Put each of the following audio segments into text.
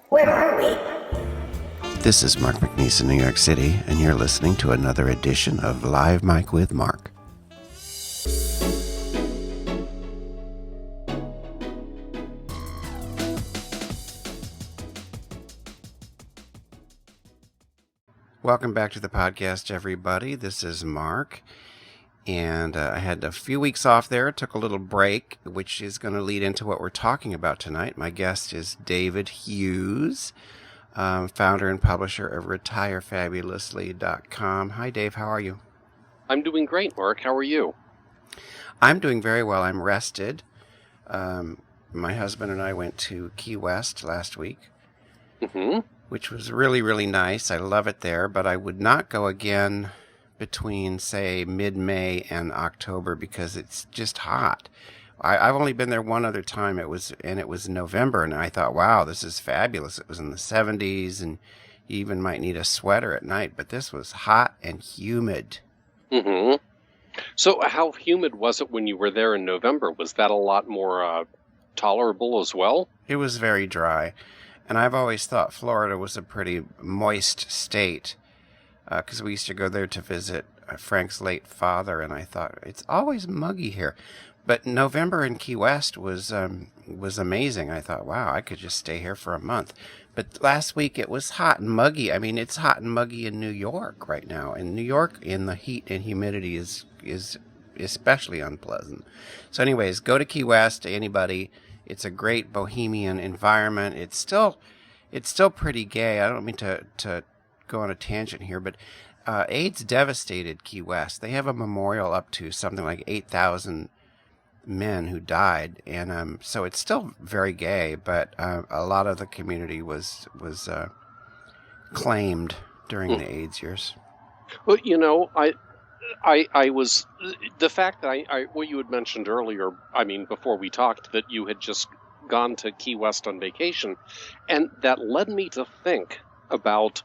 Where are we? This is Mark McNeese in New York City, and you're listening to another edition of Live Mic with Mark. Welcome back to the podcast, everybody. This is Mark, and I had a few weeks off there, took a little break, which is going to lead into what we're talking about tonight. My guest is David Hughes, founder and publisher of retirefabulously.com. Hi, Dave. How are you? I'm doing great, Mark. How are you? I'm doing very well. I'm rested. My husband and I went to Key West last week, which was really, really nice. I love it there, but I would not go again between, say, mid-May and October because it's just hot. I've only been there one other time. It was November, and I thought, wow, this is fabulous. It was in the 70s, and you even might need a sweater at night, but this was hot and humid. So how humid was it when you were there in November? Was that a lot more tolerable as well? It was very dry, and I've always thought Florida was a pretty moist state because we used to go there to visit Frank's late father, and I thought, it's always muggy here. But November in Key West was amazing. I thought, wow, I could just stay here for a month. But last week it was hot and muggy. I mean, it's hot and muggy in New York right now. And New York in the heat and humidity is especially unpleasant. So anyways, go to Key West, anybody. It's a great bohemian environment. It's still pretty gay. I don't mean to go on a tangent here, but AIDS devastated Key West. They have a memorial up to something like 8,000 men who died, and so it's still very gay, but a lot of the community was claimed during the AIDS years. Well, you know, I was, the fact that what you had mentioned earlier, I mean, before we talked, that you had just gone to Key West on vacation, and that led me to think about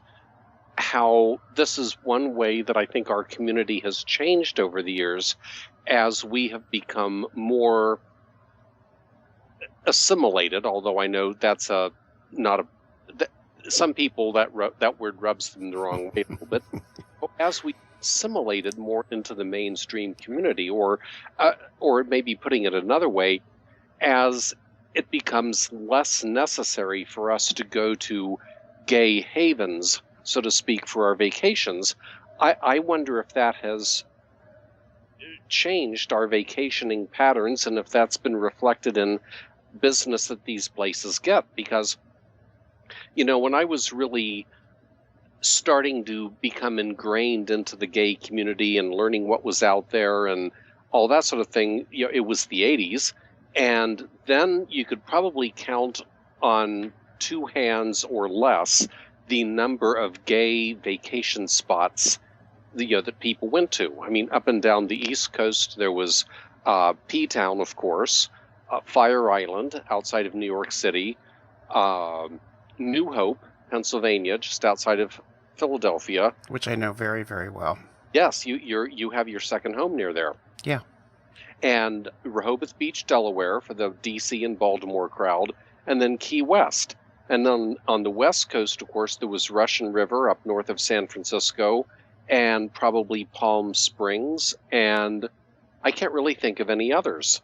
how this is one way that I think our community has changed over the years as we have become more assimilated, although I know that's some people that word rubs them the wrong way a little bit. As we assimilated more into the mainstream community, or maybe putting it another way, as it becomes less necessary for us to go to gay havens, so to speak, for our vacations, I wonder if that has changed our vacationing patterns and if that's been reflected in business that these places get. Because, you know, when I was really starting to become ingrained into the gay community and learning what was out there and all that sort of thing, you know, it was the 80s. And then you could probably count on two hands or less the number of gay vacation spots that people went to. I mean, up and down the East Coast, there was P-Town, of course, Fire Island outside of New York City, New Hope, Pennsylvania, just outside of Philadelphia, which I know very, very well. Yes, you have your second home near there. Yeah. And Rehoboth Beach, Delaware, for the D.C. and Baltimore crowd, and then Key West. And then on the West Coast, of course, there was Russian River up north of San Francisco, and probably Palm Springs, and I can't really think of any others.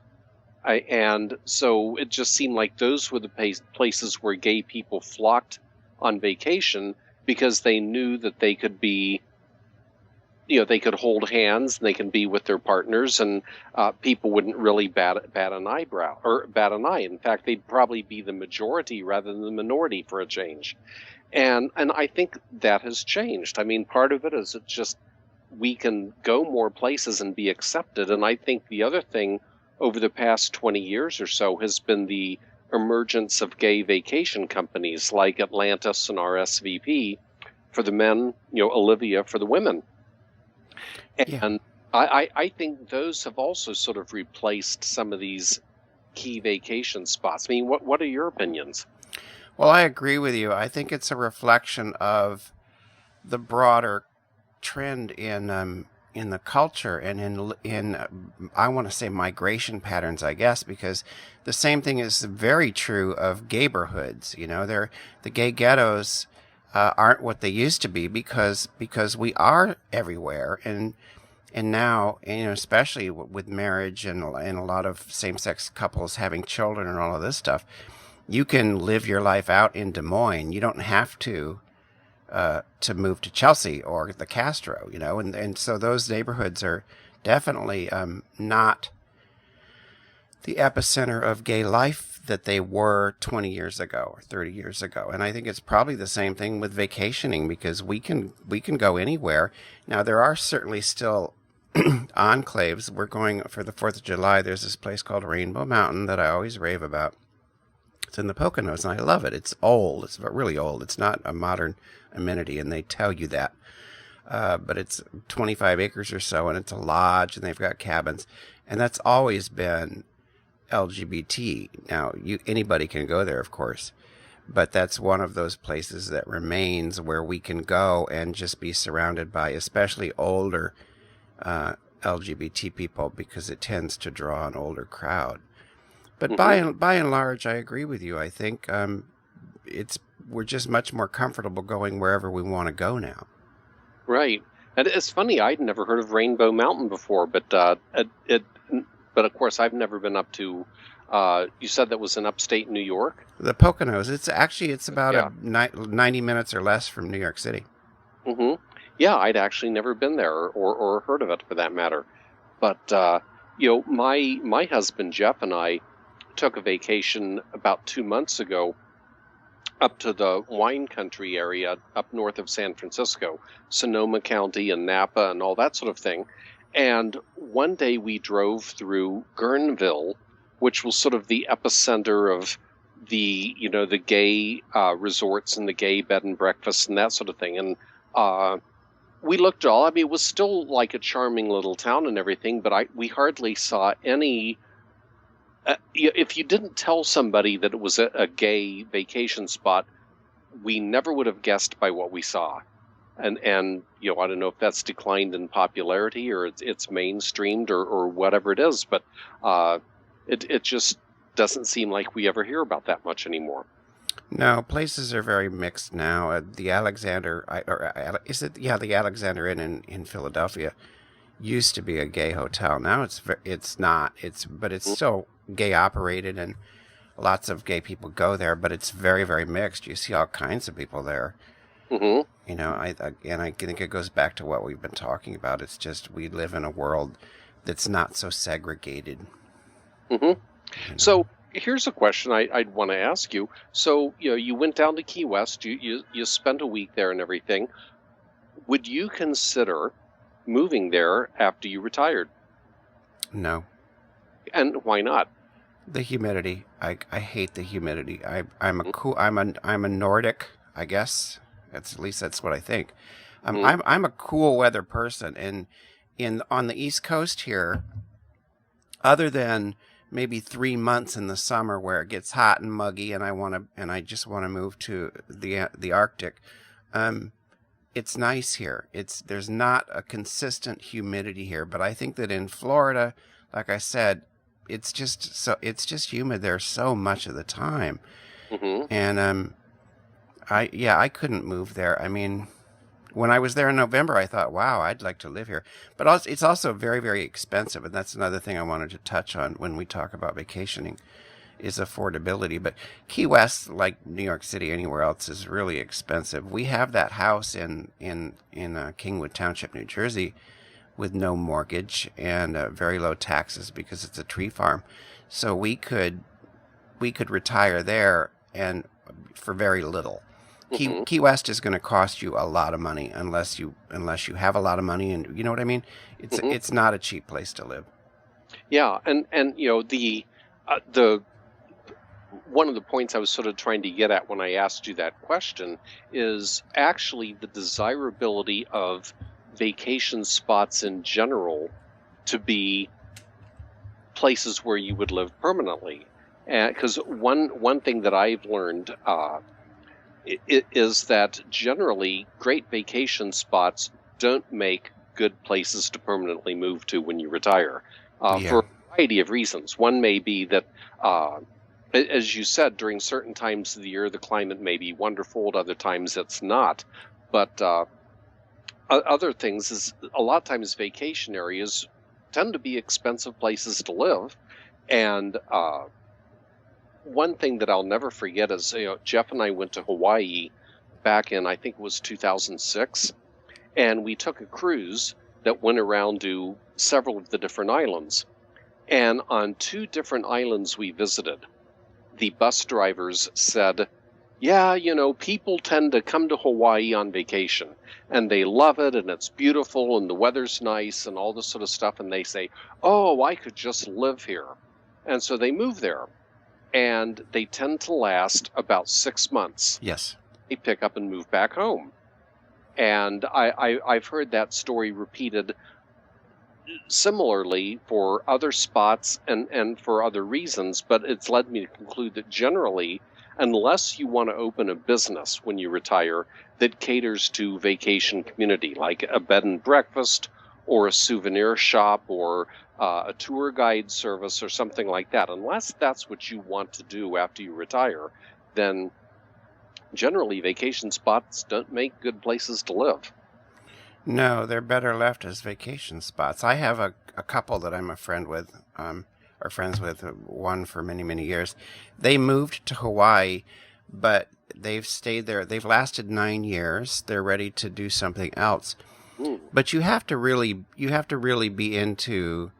And so it just seemed like those were the places where gay people flocked on vacation because they knew that they could be, they could hold hands and they can be with their partners, and people wouldn't really bat an eye. In fact, they'd probably be the majority rather than the minority for a change. And I think that has changed. I mean, part of it is it just we can go more places and be accepted. And I think the other thing over the past 20 years or so has been the emergence of gay vacation companies like Atlantis and RSVP for the men, Olivia for the women. And I think those have also sort of replaced some of these key vacation spots. I mean, what are your opinions? Well, I agree with you. I think it's a reflection of the broader trend in in the culture and in I want to say migration patterns, I guess, because the same thing is very true of neighborhoods. The gay ghettos aren't what they used to be because we are everywhere, and now, especially with marriage and a lot of same-sex couples having children and all of this stuff, you can live your life out in Des Moines. You don't have to move to Chelsea or the Castro, and so those neighborhoods are definitely not the epicenter of gay life that they were 20 years ago or 30 years ago. And I think it's probably the same thing with vacationing, because we can go anywhere. Now, there are certainly still enclaves. We're going for the 4th of July. There's this place called Rainbow Mountain that I always rave about. It's in the Poconos, and I love it. It's old. It's really old. It's not a modern amenity, and they tell you that. But it's 25 acres or so, and it's a lodge, and they've got cabins. And that's always been LGBT. Now, anybody can go there, of course. But that's one of those places that remains where we can go and just be surrounded by especially older LGBT people, because it tends to draw an older crowd. But by and large, I agree with you. I think we're just much more comfortable going wherever we want to go now. Right. And it's funny, I'd never heard of Rainbow Mountain before, but of course I've never been up to. You said that was in upstate New York? The Poconos. It's about 90 minutes or less from New York City. Mm-hmm. Yeah, I'd actually never been there or heard of it for that matter. But my husband Jeff and I took a vacation about 2 months ago up to the wine country area up north of San Francisco, Sonoma County and Napa and all that sort of thing. And one day we drove through Guerneville, which was sort of the epicenter of the gay resorts and the gay bed and breakfast and that sort of thing. And we looked it was still like a charming little town and everything, but we hardly saw any. If you didn't tell somebody that it was a gay vacation spot, we never would have guessed by what we saw. And I don't know if that's declined in popularity or it's mainstreamed or whatever it is, but it just doesn't seem like we ever hear about that much anymore. No, places are very mixed now. The Alexander, the Alexander Inn in Philadelphia used to be a gay hotel. Now it's not. But it's still gay operated, and lots of gay people go there. But it's very, very mixed. You see all kinds of people there. Mm-hmm. I think it goes back to what we've been talking about. It's just we live in a world that's not so segregated. Mm-hmm. So here's a question I'd want to ask you. So you went down to Key West. You spent a week there and everything. Would you consider moving there after you retired? No. And why not? The humidity. I hate the humidity. I'm a Nordic, I guess. At least that's what I think. I'm a cool weather person, and on the East Coast here, other than maybe 3 months in the summer where it gets hot and muggy, and I just want to move to the Arctic. It's nice here. There's not a consistent humidity here, but I think that in Florida, like I said, it's just humid there so much of the time. Mm-hmm. And I couldn't move there. I mean, when I was there in November, I thought, wow, I'd like to live here. But it's also very, very expensive, and that's another thing I wanted to touch on when we talk about vacationing, is affordability. But Key West, like New York City, anywhere else, is really expensive. We have that house in Kingwood Township, New Jersey, with no mortgage and very low taxes because it's a tree farm. So we could retire there and for very little. Mm-hmm. Key West is going to cost you a lot of money unless you have a lot of money, and you know what I mean. It's not a cheap place to live. Yeah, and the one of the points I was sort of trying to get at when I asked you that question is actually the desirability of vacation spots in general to be places where you would live permanently. Because one thing that I've learned is that generally great vacation spots don't make good places to permanently move to when you retire, Yeah. for a variety of reasons. One may be that, as you said, during certain times of the year, the climate may be wonderful. At other times, it's not. But other things is a lot of times vacation areas tend to be expensive places to live. And one thing that I'll never forget is, Jeff and I went to Hawaii back in, I think it was 2006, and we took a cruise that went around to several of the different islands. And on 2 different islands we visited, the bus drivers said, yeah, people tend to come to Hawaii on vacation, and they love it, and it's beautiful, and the weather's nice, and all this sort of stuff, and they say, oh, I could just live here. And so they move there, and they tend to last about 6 months. Yes. They pick up and move back home. And I've heard that story repeated similarly for other spots and for other reasons, but it's led me to conclude that generally, unless you want to open a business when you retire that caters to vacation community, like a bed and breakfast or a souvenir shop or a tour guide service or something like that, unless that's what you want to do after you retire, then generally vacation spots don't make good places to live. No, they're better left as vacation spots. I have a couple that I'm a friend with, or friends with, one for many, many years. They moved to Hawaii, but they've stayed there. They've lasted 9 years. They're ready to do something else. But you have to really be into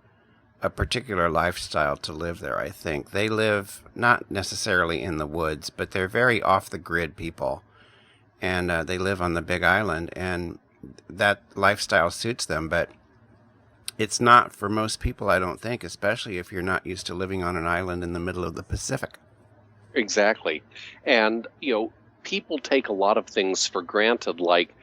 a particular lifestyle to live there, I think. They live not necessarily in the woods, but they're very off-the-grid people. And they live on the Big Island, and that lifestyle suits them. But it's not for most people, I don't think, especially if you're not used to living on an island in the middle of the Pacific. Exactly. And, people take a lot of things for granted, like,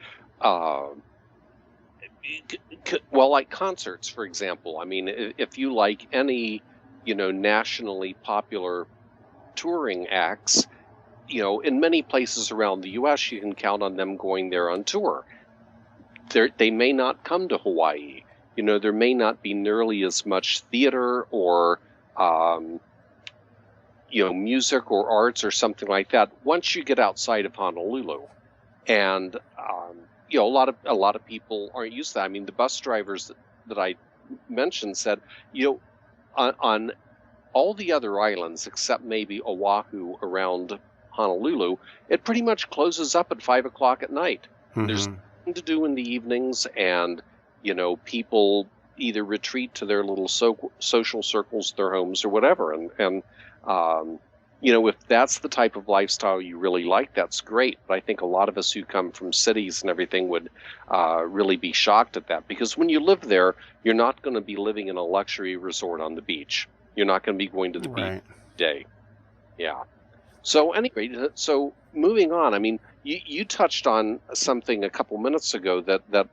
like concerts, for example. I mean, if you like any, nationally popular touring acts, in many places around the U.S., you can count on them going there on tour. They may not come to Hawaii. There may not be nearly as much theater or, music or arts or something like that once you get outside of Honolulu. And, a lot of people aren't used to that. I mean, the bus drivers that I mentioned said, on all the other islands except maybe Oahu around Honolulu, it pretty much closes up at 5 o'clock at night. Mm-hmm. There's nothing to do in the evenings, and people either retreat to their little social circles, their homes, or whatever. And if that's the type of lifestyle you really like, that's great. But I think a lot of us who come from cities and everything would really be shocked at that, because when you live there, you're not going to be living in a luxury resort on the beach. You're not going to be going to the beach every day. Yeah. So anyway, moving on. I mean, you touched on something a couple minutes ago that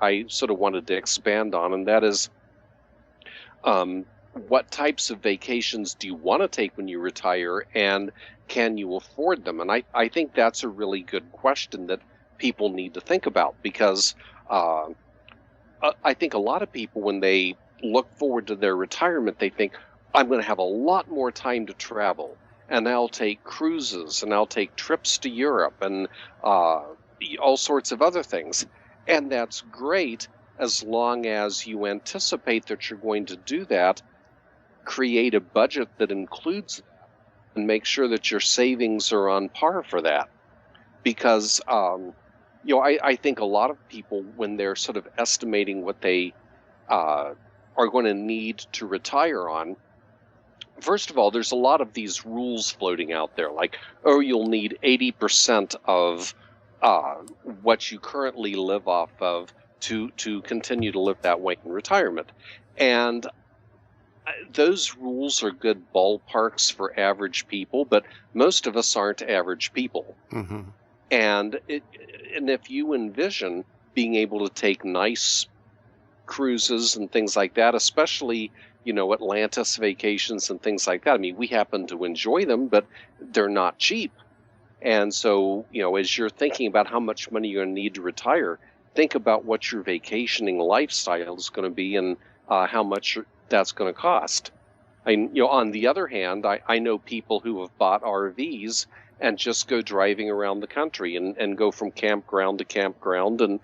I sort of wanted to expand on, and that is, what types of vacations do you want to take when you retire, and can you afford them? And I think that's a really good question that people need to think about, because I think a lot of people, when they look forward to their retirement, they think, I'm going to have a lot more time to travel, and I'll take cruises, and I'll take trips to Europe, and all sorts of other things. And that's great as long as you anticipate that you're going to do that, create a budget that includes that, and make sure that your savings are on par for that. Because, I think a lot of people, when they're sort of estimating what they are going to need to retire on, first of all, there's a lot of these rules floating out there, like, you'll need 80% of what you currently live off of to continue to live that way in retirement. And those rules are good ballparks for average people, but most of us aren't average people. Mm-hmm. And if you envision being able to take nice cruises and things like that, especially, Atlantis vacations and things like that. I mean, we happen to enjoy them, but they're not cheap. And so, as you're thinking about how much money you're going to need to retire, think about what your vacationing lifestyle is going to be and how much that's going to cost. On the other hand, I know people who have bought RVs and just go driving around the country and go from campground to campground. And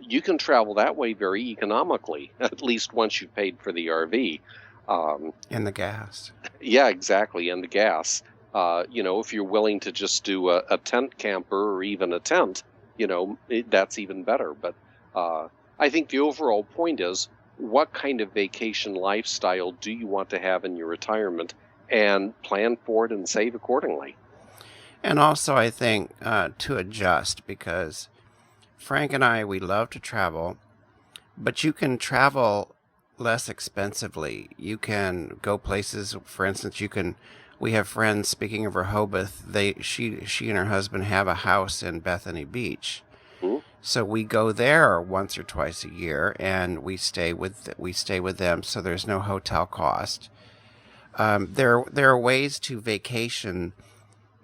you can travel that way very economically, at least once you've paid for the RV. And the gas. Yeah, exactly. And the gas. If you're willing to just do a tent camper or even a tent, that's even better. But I think the overall point is, what kind of vacation lifestyle do you want to have in your retirement, and plan for it and save accordingly? And also, I think to adjust, because Frank and I, we love to travel, but you can travel less expensively. You can go places, for instance, we have friends, speaking of Rehoboth, she and her husband have a house in Bethany Beach. So we go there once or twice a year, and we stay with them. So there's no hotel cost. There are ways to vacation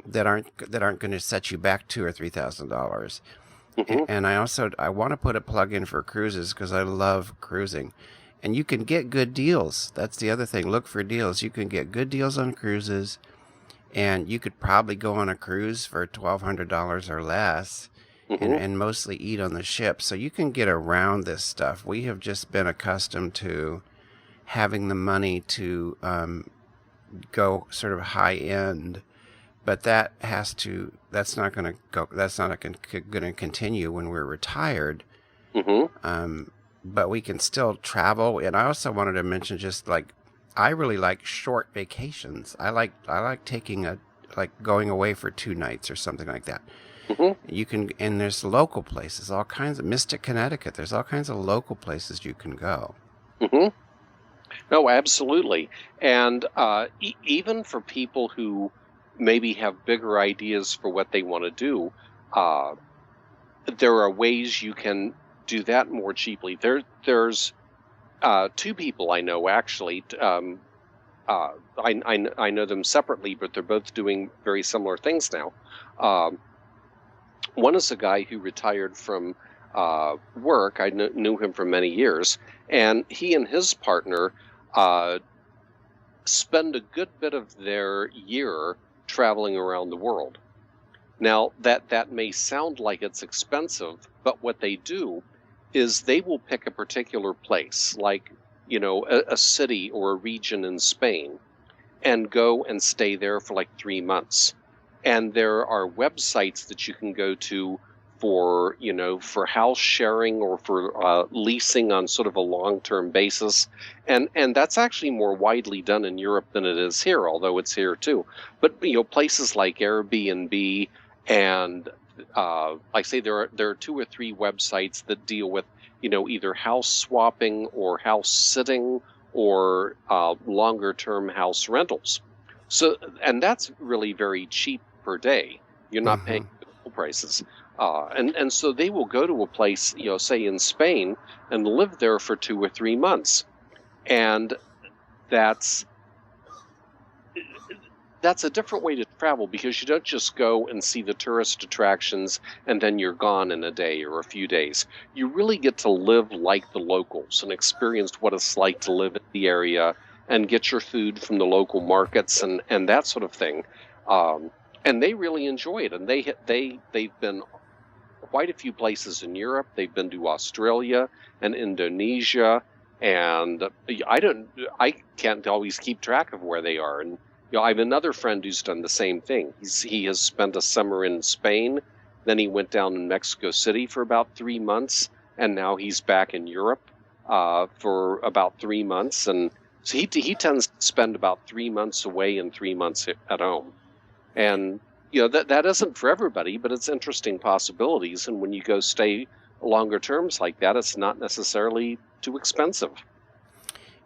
that aren't going to set you back $2,000 or $3,000. And I want to put a plug in for cruises, because I love cruising, and you can get good deals. That's the other thing. Look for deals. You can get good deals on cruises, and you could probably go on a cruise for $1,200 or less. And mostly eat on the ship. So you can get around this stuff. We have just been accustomed to having the money to go sort of high end, but that's not going to continue when we're retired. But we can still travel. And I also wanted to mention, just like, I really like short vacations. I like taking going away for 2 nights or something like that. You can, and there's local places, all kinds of Mystic, Connecticut. There's all kinds of local places you can go. No, absolutely. And even for people who maybe have bigger ideas for what they want to do, there are ways you can do that more cheaply. There's 2 people I know, actually. I know them separately, but they're both doing very similar things now. One is a guy who retired from work. I knew him for many years, and he and his partner spend a good bit of their year traveling around the world. Now, that may sound like it's expensive, but what they do is they will pick a particular place, like, a city or a region in Spain, and go and stay there for like 3 months. And there are websites that you can go to for house sharing or for leasing on sort of a long-term basis. And that's actually more widely done in Europe than it is here, although it's here too. But, places like Airbnb and I say there are 2 or 3 websites that deal with, either house swapping or house sitting or longer-term house rentals. So, and that's really very cheap per day. You're not paying full prices. And so they will go to a place, say in Spain, and live there for 2 or 3 months. And that's a different way to travel, because you don't just go and see the tourist attractions and then you're gone in a day or a few days. You really get to live like the locals and experience what it's like to live in the area and get your food from the local markets and that sort of thing. And they really enjoy it. And they've been quite a few places in Europe. They've been to Australia and Indonesia, and I can't always keep track of where they are. And I have another friend who's done the same thing. He has spent a summer in Spain, then he went down in Mexico City for about 3 months, and now he's back in Europe for about 3 months. And so he tends to spend about 3 months away and 3 months at home. And that isn't for everybody, but it's interesting possibilities. And when you go stay longer terms like that, it's not necessarily too expensive.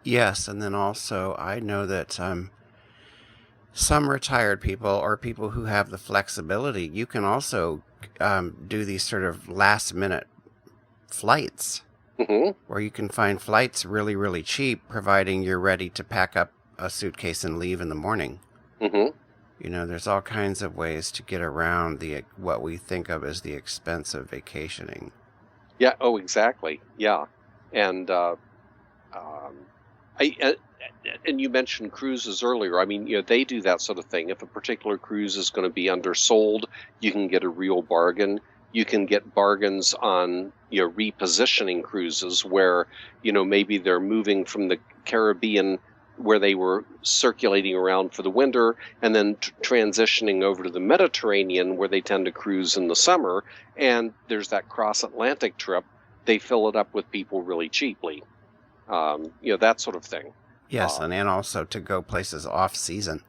Yes, and then also I know that some retired people, or people who have the flexibility, you can also do these sort of last-minute flights, where you can find flights really, really cheap, providing you're ready to pack up a suitcase and leave in the morning. There's all kinds of ways to get around what we think of as the expense of vacationing. Yeah. Oh, exactly. Yeah. And um, I and you mentioned cruises earlier. I mean, they do that sort of thing. If a particular cruise is going to be undersold, you can get a real bargain. You can get bargains on, repositioning cruises where, maybe they're moving from the Caribbean where they were circulating around for the winter and then transitioning over to the Mediterranean where they tend to cruise in the summer. And there's that cross-Atlantic trip. They fill it up with people really cheaply. That sort of thing. Yes, and also to go places off season.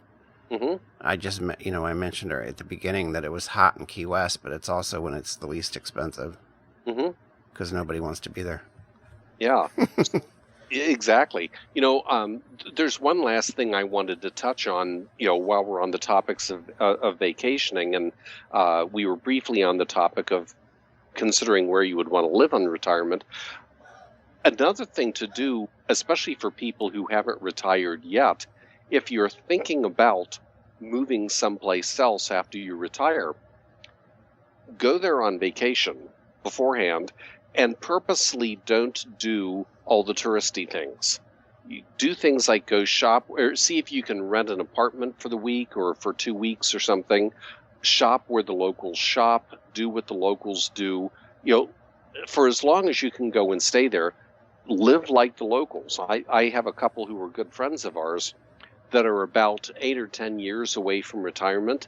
Mm-hmm. I just, I mentioned at the beginning that it was hot in Key West, but it's also when it's the least expensive. Mm-hmm. Because nobody wants to be there. Yeah, exactly. There's one last thing I wanted to touch on, while we're on the topics of vacationing, and we were briefly on the topic of considering where you would want to live on retirement. Another thing to do, especially for people who haven't retired yet, if you're thinking about moving someplace else after you retire, go there on vacation beforehand and purposely don't do all the touristy things. You do things like go shop or see if you can rent an apartment for the week or for 2 weeks or something. Shop where the locals shop, do what the locals do. For as long as you can go and stay there, live like the locals. I have a couple who are good friends of ours that are about 8 or 10 years away from retirement.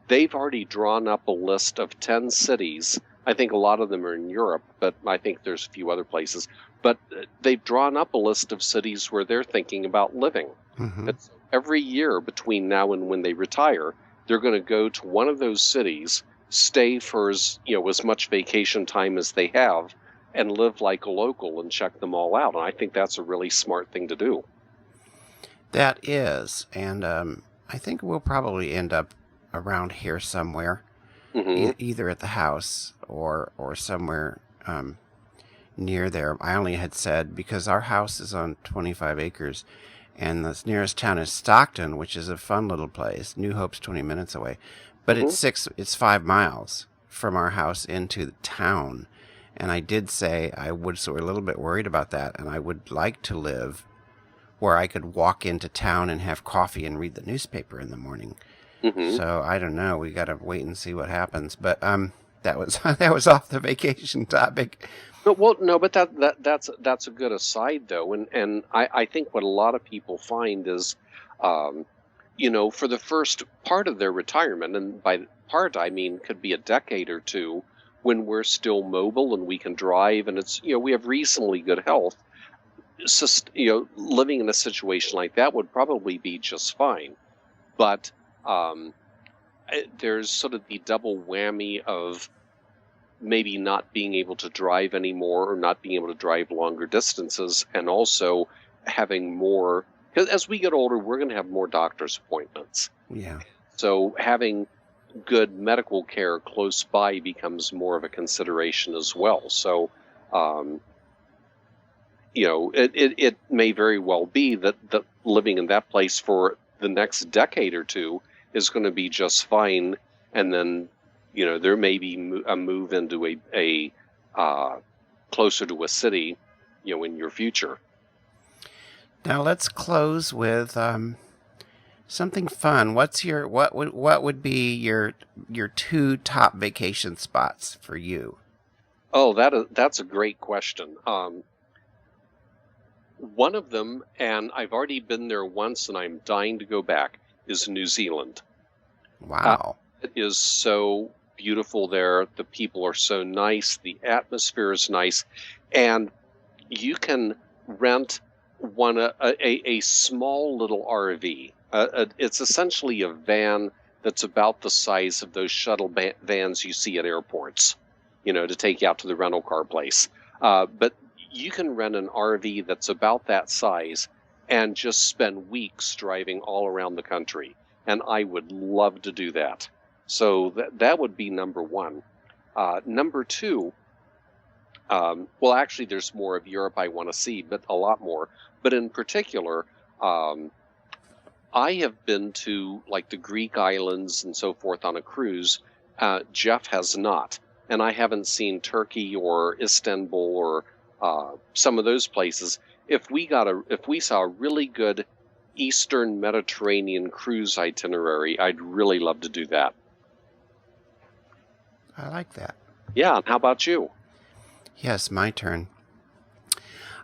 They've already drawn up a list of 10 cities. I think a lot of them are in Europe, but I think there's a few other places. But they've drawn up a list of cities where they're thinking about living. Mm-hmm. It's every year between now and when they retire, they're going to go to one of those cities, stay for as much vacation time as they have, and live like a local and check them all out. And I think that's a really smart thing to do. That is, and I think we'll probably end up around here somewhere, Mm-hmm. either at the house or somewhere near there. I only had said because our house is on 25 acres, and the nearest town is Stockton, which is a fun little place. New Hope's 20 minutes away, but Mm-hmm. it's 5 miles from our house into the town. And I did say I would, so we're a little bit worried about that, and I would like to live where I could walk into town and have coffee and read the newspaper in the morning. Mm-hmm. So I don't know. We got to wait and see what happens. But that was that was off the vacation topic. But that's a good aside though, and I think what a lot of people find is, for the first part of their retirement, and by part I mean could be a decade or two, when we're still mobile and we can drive, and it's we have reasonably good health. Living in a situation like that would probably be just fine, but there's sort of the double whammy of maybe not being able to drive anymore or not being able to drive longer distances, and also having more, because as we get older, we're going to have more doctor's appointments. Yeah. So having good medical care close by becomes more of a consideration as well. So, it may very well be that living in that place for the next decade or two is going to be just fine, and then there may be a move into a closer to a city, in your future. Now let's close with something fun. What would be your 2 top vacation spots for you? Oh, that's a great question. One of them, and I've already been there once, and I'm dying to go back, is New Zealand. Wow. It is so beautiful there. The people are so nice. The atmosphere is nice. And you can rent a small little RV. It's essentially a van that's about the size of those shuttle vans you see at airports, to take you out to the rental car place. But you can rent an RV that's about that size and just spend weeks driving all around the country. And I would love to do that. So that would be number one. Number two, well, actually, there's more of Europe I want to see, but a lot more. But in particular, I have been to like the Greek islands and so forth on a cruise. Jeff has not. and I haven't seen Turkey or Istanbul or some of those places. If we saw a really good Eastern Mediterranean cruise itinerary, I'd really love to do that. I like that. Yeah, and how about you? Yes, my turn.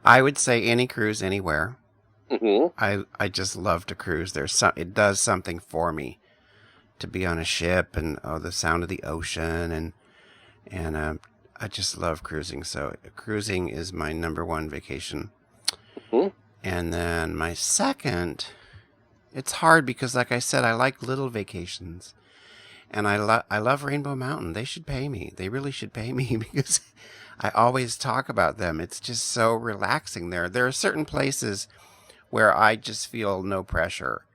I would say any cruise anywhere. Mm-hmm. I just love to cruise. It does something for me to be on a ship and the sound of the ocean and I just love cruising. So cruising is my number one vacation. Mm-hmm. And then my second, it's hard because like I said, I like little vacations. And I love Rainbow Mountain. They should pay me. They really should pay me because I always talk about them. It's just so relaxing there. There are certain places where I just feel no pressure.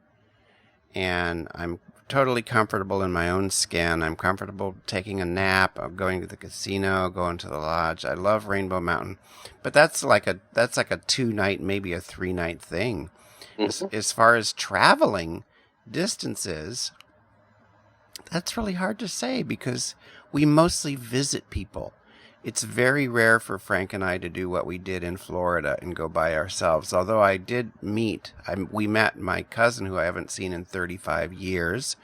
And I'm totally comfortable in my own skin. I'm comfortable taking a nap, going to the casino, going to the lodge. I love Rainbow Mountain. But that's like a 2-night, maybe a 3-night thing. Mm-hmm. As far as traveling distances, that's really hard to say because we mostly visit people. It's very rare for Frank and I to do what we did in Florida and go by ourselves. Although I did we met my cousin who I haven't seen in 35 years.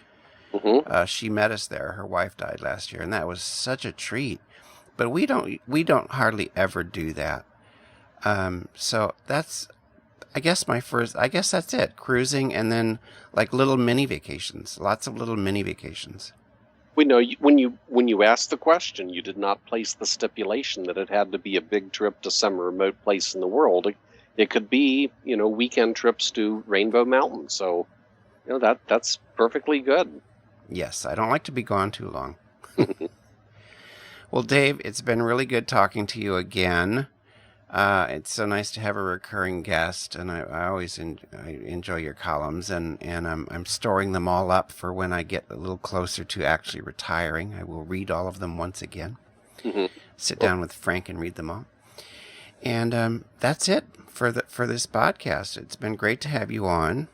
Mm-hmm. She met us there. Her wife died last year, and that was such a treat. But we don't hardly ever do that. So that's, I guess that's it. Cruising and then like little mini vacations. Lots of little mini vacations. We know when you asked the question, you did not place the stipulation that it had to be a big trip to some remote place in the world. It could be, weekend trips to Rainbow Mountain. So, that's perfectly good. Yes, I don't like to be gone too long. Well, Dave, it's been really good talking to you again. It's so nice to have a recurring guest, and I always enjoy your columns, and I'm storing them all up for when I get a little closer to actually retiring. I will read all of them once again. Mm-hmm. Sit down with Frank and read them all. And that's it for this podcast. It's been great to have you on.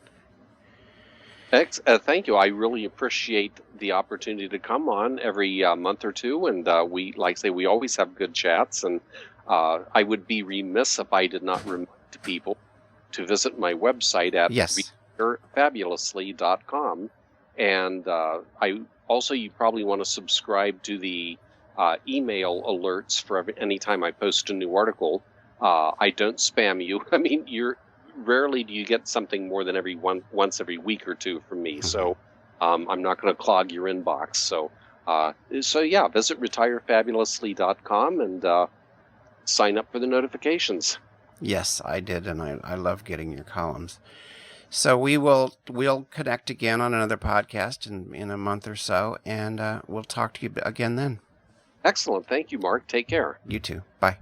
Thank you. I really appreciate the opportunity to come on every month or two, and we always have good chats, and I would be remiss if I did not remind people to visit my website at fabulously.com. And you probably want to subscribe to the email alerts for any time I post a new article. I don't spam you. I mean, rarely do you get something more than once every week or two from me. So I'm not going to clog your inbox. So visit retirefabulously.com and sign up for the notifications. Yes, I did, and I love getting your columns. So we'll connect again on another podcast in a month or so, and we'll talk to you again then. Excellent. Thank you, Mark. Take care. You too. Bye.